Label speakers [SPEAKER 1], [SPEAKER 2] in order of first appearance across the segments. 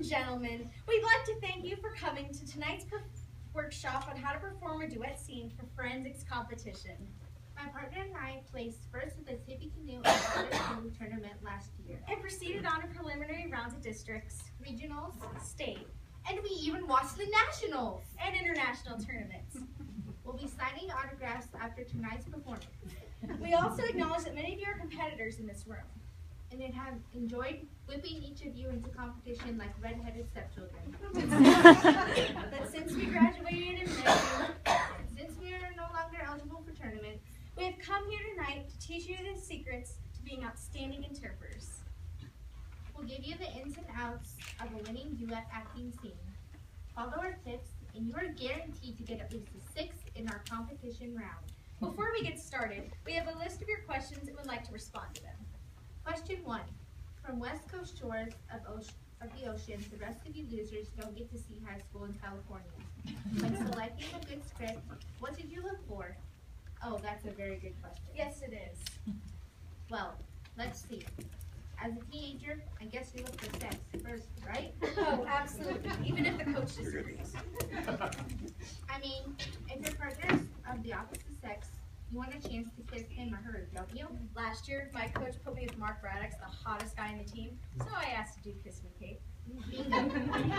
[SPEAKER 1] gentlemen, we'd like to thank you for coming to tonight's workshop on how to perform a duet scene for forensics competition.
[SPEAKER 2] My partner and I placed first at the Tippy Canoe and Water Canoe tournament last year.
[SPEAKER 1] And proceeded on a preliminary rounds of districts,
[SPEAKER 2] Regionals,
[SPEAKER 1] state,
[SPEAKER 2] and we even watched the nationals.
[SPEAKER 1] and international tournaments.
[SPEAKER 2] We'll be signing autographs after tonight's performance.
[SPEAKER 1] We also acknowledge that many of you are competitors in this room.
[SPEAKER 2] And it have enjoyed whipping each of you into competition like red-headed stepchildren.
[SPEAKER 1] But since we graduated in May,
[SPEAKER 2] Since we are no longer eligible for tournaments,
[SPEAKER 1] we have come here tonight to teach you the secrets to being outstanding interpreters.
[SPEAKER 2] we'll give you the ins and outs of a winning duet acting scene. Follow our tips, and you are guaranteed to get at least a 6 in our competition round.
[SPEAKER 1] Before we get started, we have a list of your questions and would like to respond to them.
[SPEAKER 2] Question 1. From west coast shores of the ocean, the rest of you losers don't get to see high school in California. When selecting a good script, what did you look for? Oh, that's a very good question.
[SPEAKER 1] Yes, it is.
[SPEAKER 2] Well, let's see. As a teenager, I guess you look for sex first, right?
[SPEAKER 1] Oh, absolutely. Even if the coach disagrees.
[SPEAKER 2] I mean, if your partner's of the opposite sex, you want a chance to kiss him or her, don't you?
[SPEAKER 1] Last year, my coach put me with Mark Braddock's, the hottest guy in the team, so I asked to do Kiss Me Kate.
[SPEAKER 2] Bingo.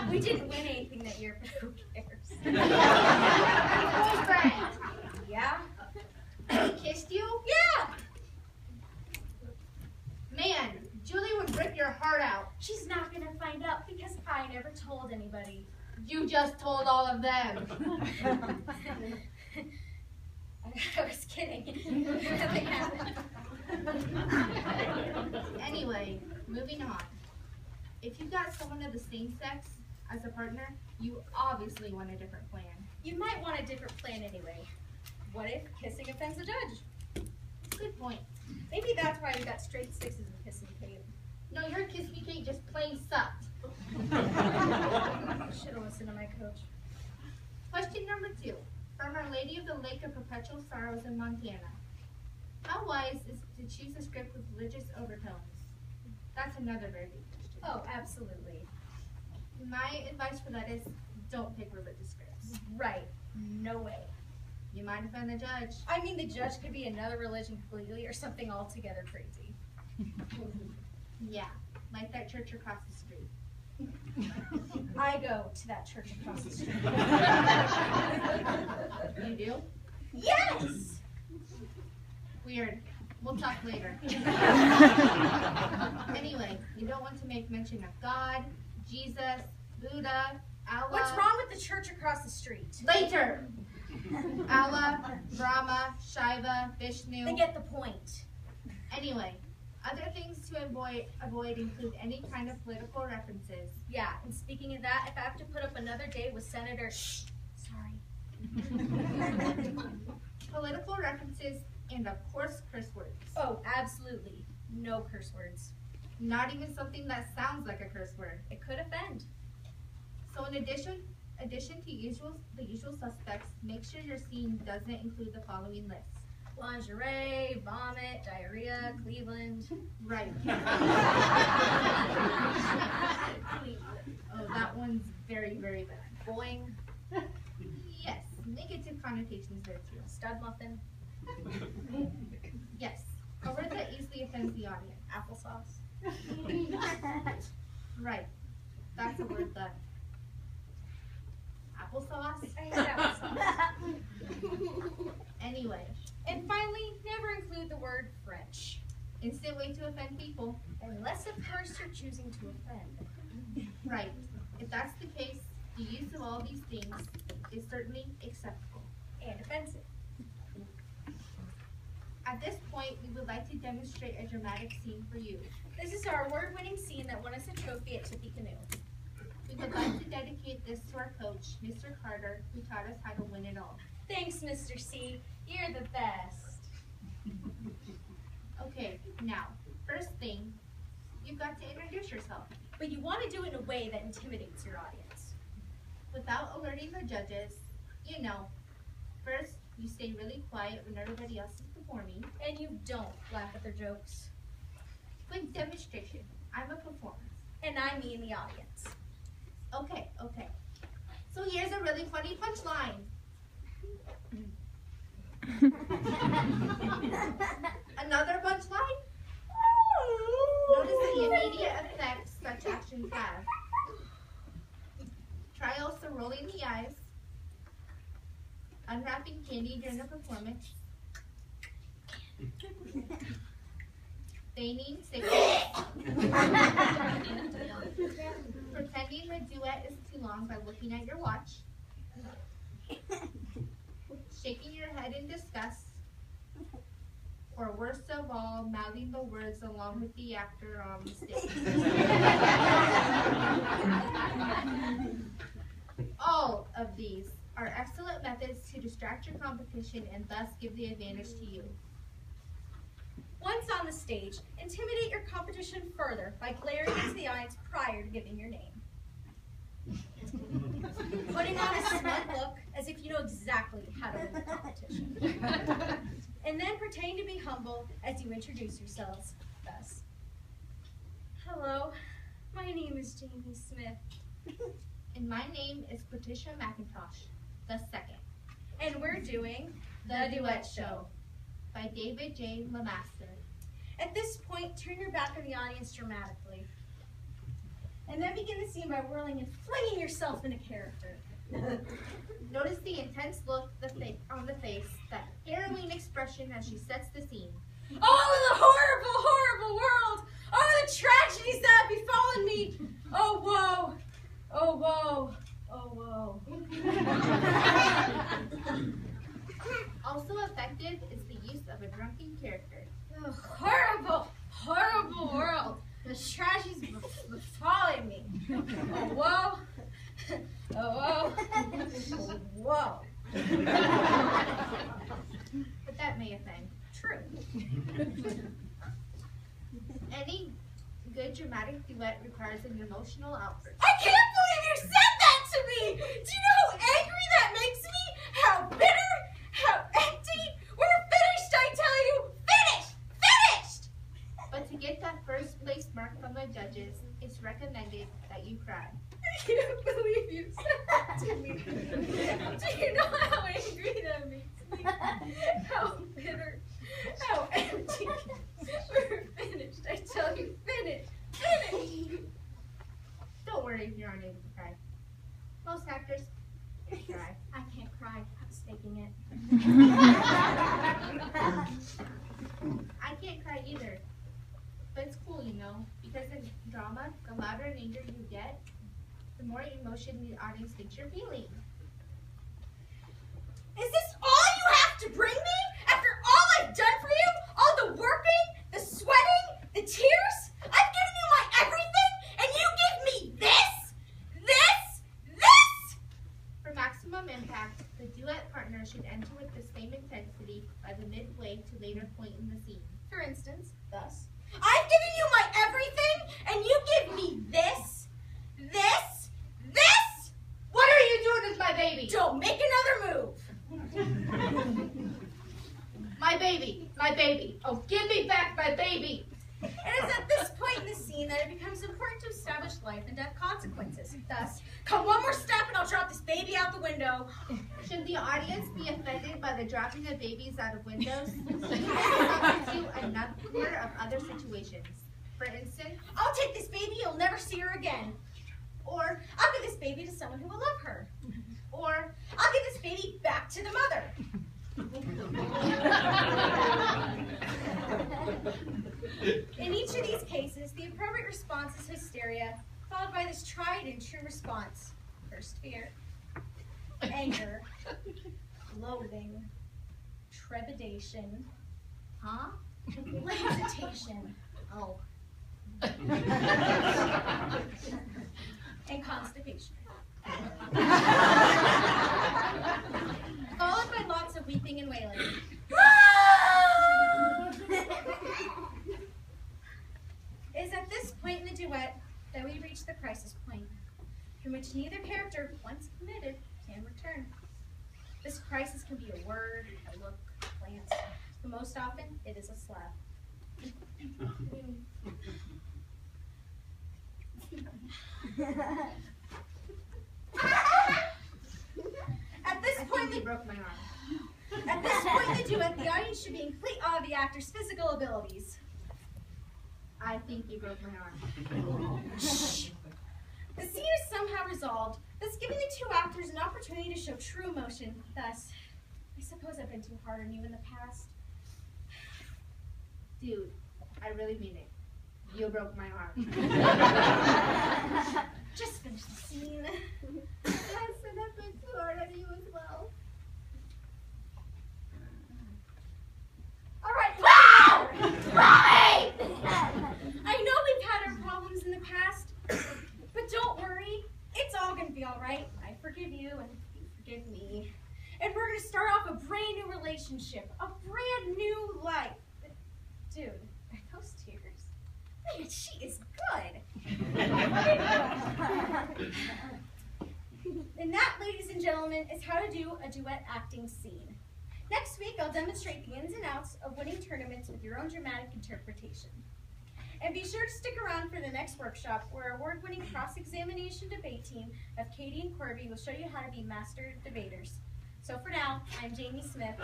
[SPEAKER 1] We didn't win anything that year, but who cares?
[SPEAKER 2] Boyfriend,
[SPEAKER 1] Yeah?
[SPEAKER 2] he kissed you?
[SPEAKER 1] Yeah!
[SPEAKER 2] Man, Julie would rip your heart out.
[SPEAKER 1] She's not gonna find out because I never told anybody.
[SPEAKER 2] You just told all of them.
[SPEAKER 1] I was kidding. Nothing happened.
[SPEAKER 2] Anyway, moving on. If you've got someone of the same sex as a partner, you obviously want a different plan.
[SPEAKER 1] You might want a different plan anyway. What if kissing offends the judge?
[SPEAKER 2] Good point.
[SPEAKER 1] Maybe that's why we got straight 6s in Kiss Me Kate.
[SPEAKER 2] No, your Kiss Me Kate just plain sucked.
[SPEAKER 1] Should have listened to my coach.
[SPEAKER 2] Question number 2. From Our Lady of the Lake of Perpetual Sorrows in Montana. How wise is to choose a script with religious overtones? That's another very good question.
[SPEAKER 1] Oh, absolutely.
[SPEAKER 2] My advice for that is don't pick religious scripts.
[SPEAKER 1] Right. No way.
[SPEAKER 2] You might offend the judge.
[SPEAKER 1] I mean, the judge could be another religion completely or something altogether crazy.
[SPEAKER 2] Yeah, like that church across the street.
[SPEAKER 1] I go to that church across the street.
[SPEAKER 2] You do?
[SPEAKER 1] Yes!
[SPEAKER 2] Weird. We'll talk later. Anyway, you don't want to make mention of God, Jesus, Buddha, Allah.
[SPEAKER 1] What's wrong with the church across the street?
[SPEAKER 2] Later! Allah, Brahma, Shiva, Vishnu.
[SPEAKER 1] They get the point.
[SPEAKER 2] Anyway, other things to avoid include any kind of political references.
[SPEAKER 1] Yeah, and speaking of that, if I have to put up another day with Senator... Sorry.
[SPEAKER 2] Political references and, of course, curse words.
[SPEAKER 1] Oh, absolutely. No curse words.
[SPEAKER 2] Not even something that sounds like a curse word.
[SPEAKER 1] It could offend.
[SPEAKER 2] So in addition to the usual suspects, make sure your scene doesn't include the following lists.
[SPEAKER 1] Lingerie, vomit, diarrhea, Cleveland.
[SPEAKER 2] Right. Oh, that one's very, very bad.
[SPEAKER 1] Boing.
[SPEAKER 2] Yes, negative connotations there too.
[SPEAKER 1] Stud muffin.
[SPEAKER 2] Yes, a word that easily offends the audience.
[SPEAKER 1] Applesauce.
[SPEAKER 2] Right, that's a word that. Applesauce?
[SPEAKER 1] I hate applesauce.
[SPEAKER 2] Anyway,
[SPEAKER 1] And finally, never include the word French.
[SPEAKER 2] instant way to offend people.
[SPEAKER 1] Unless, of course, you're choosing to offend.
[SPEAKER 2] Right, if that's the case, the use of all these things is certainly acceptable.
[SPEAKER 1] And offensive.
[SPEAKER 2] At this point, we would like to demonstrate a dramatic scene for you.
[SPEAKER 1] This is our award-winning scene that won us a trophy at Tippy Canoe.
[SPEAKER 2] We would like to dedicate this to our coach, Mr. Carter, who taught us how to win it all.
[SPEAKER 1] Thanks, Mr. C. You're the best.
[SPEAKER 2] Okay, now, first thing, you've got to introduce yourself
[SPEAKER 1] But you want to do it in a way that intimidates your audience.
[SPEAKER 2] without alerting the judges. You know, first, you stay really quiet when everybody else is performing.
[SPEAKER 1] And you don't laugh at their jokes.
[SPEAKER 2] Quick demonstration. I'm a performer.
[SPEAKER 1] And I mean the audience.
[SPEAKER 2] Okay. So here's a really funny punchline. Another punchline? Notice the immediate effects such actions have. Try also rolling the eyes, unwrapping candy during a performance, feigning sickness, pretending the duet is too long by looking at your watch, shaking your head in disgust, or worst of all, mouthing the words along with the actor on the stage. All of these are excellent methods to distract your competition and thus give the advantage to you.
[SPEAKER 1] Once on the stage, intimidate your competition further by glaring into the audience prior to giving your name. Putting on a smug look as if you know exactly how to win the competition. And then pretending to be humble as you introduce yourselves thus. Hello, my name is Jamie Smith.
[SPEAKER 2] And my name is Patricia McIntosh, the second.
[SPEAKER 1] And we're doing The Duet Show
[SPEAKER 2] by David J. Lamaster.
[SPEAKER 1] At this point, turn your back on the audience dramatically. And then begin the scene by whirling and flinging yourself into character.
[SPEAKER 2] Notice the intense look on the face, that harrowing expression as she sets the scene.
[SPEAKER 1] Oh, the horrible, horrible world! Oh, the tragedies that have befallen me! Oh, woe! Oh, woe! Oh, woe!
[SPEAKER 2] Also effective is the use of a drunken character.
[SPEAKER 1] Oh, horrible, horrible world! The tragedies befalling me! Oh, woe! Oh, woe! Oh, woe!
[SPEAKER 2] But that may offend.
[SPEAKER 1] True.
[SPEAKER 2] Any good dramatic duet requires an emotional outburst.
[SPEAKER 1] I can't believe you said that to me! Do you know how angry that makes me? How bitter? How empty? We're finished, I tell you! Finished! Finished!
[SPEAKER 2] But to get that first place mark from the judges, it's recommended that you cry.
[SPEAKER 1] I can't believe you said that to me. Do you know how angry that makes me? How bitter? How empty? We're finished, I tell you, finished! Finished!
[SPEAKER 2] Don't worry if you're unable to cry. Most actors can't cry.
[SPEAKER 1] I can't cry. I'm faking it.
[SPEAKER 2] I can't cry either. But it's cool, you know, because in drama, the louder and angrier you get, the more emotion the audience thinks you're feeling.
[SPEAKER 1] Is this all you have to bring me? After all I've done for you? All the working, the sweating, the tears? I've given you my everything, and you give me this?
[SPEAKER 2] For maximum impact, the duet partner should enter with the same intensity by the midway to later point in the scene.
[SPEAKER 1] For instance, thus. I've given you my everything, and you give me this?
[SPEAKER 2] What are you doing with my baby?
[SPEAKER 1] Don't make another move.
[SPEAKER 2] My baby. Oh, give me back my baby.
[SPEAKER 1] It is at this point in the scene that it becomes important to establish life and death consequences. Thus, come one more step and I'll drop this baby out the window.
[SPEAKER 2] Should the audience be offended by the dropping of babies out of windows? Substitute a number of other situations. For instance,
[SPEAKER 1] I'll take this baby, you'll never see her again. Or, I'll give this baby to someone who will love her. Or, I'll give this baby back to the mother. In each of these cases, the appropriate response is hysteria, followed by this tried and true response. First fear, anger, loathing, trepidation, hesitation, and constipation. Followed by lots of weeping and wailing. It is at this point in the duet that we reach the crisis point, from which neither character, once committed, can return. This crisis can be a word, a look, a glance, but most often it is a slap. point,
[SPEAKER 2] you broke my arm.
[SPEAKER 1] at this point in the duet, the audience should be in complete awe of the actor's physical abilities.
[SPEAKER 2] I think you broke my arm.
[SPEAKER 1] The scene is somehow resolved, thus giving the two actors an opportunity to show true emotion. Thus, I suppose I've been too hard on you in the past.
[SPEAKER 2] Dude, I really mean it. You broke my arm.
[SPEAKER 1] Just finish the scene.
[SPEAKER 2] Yes, and I've been too hard on you as well.
[SPEAKER 1] All right, I know we've had our problems in the past, but don't worry, it's all gonna be all right. I forgive you and you forgive me. And we're gonna start off a brand new relationship, a brand new life. Dude, are those tears? Man, she is good. And that, ladies and gentlemen, is how to do a duet acting scene. Next week, I'll demonstrate the ins and outs of winning tournaments with your own dramatic interpretation. And be sure to stick around for the next workshop where award-winning cross-examination debate team of Katie and Corby will show you how to be master debaters. So for now, I'm Jamie Smith.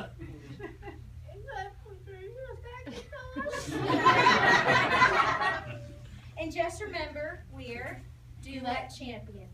[SPEAKER 1] And just remember, we're Duet champions.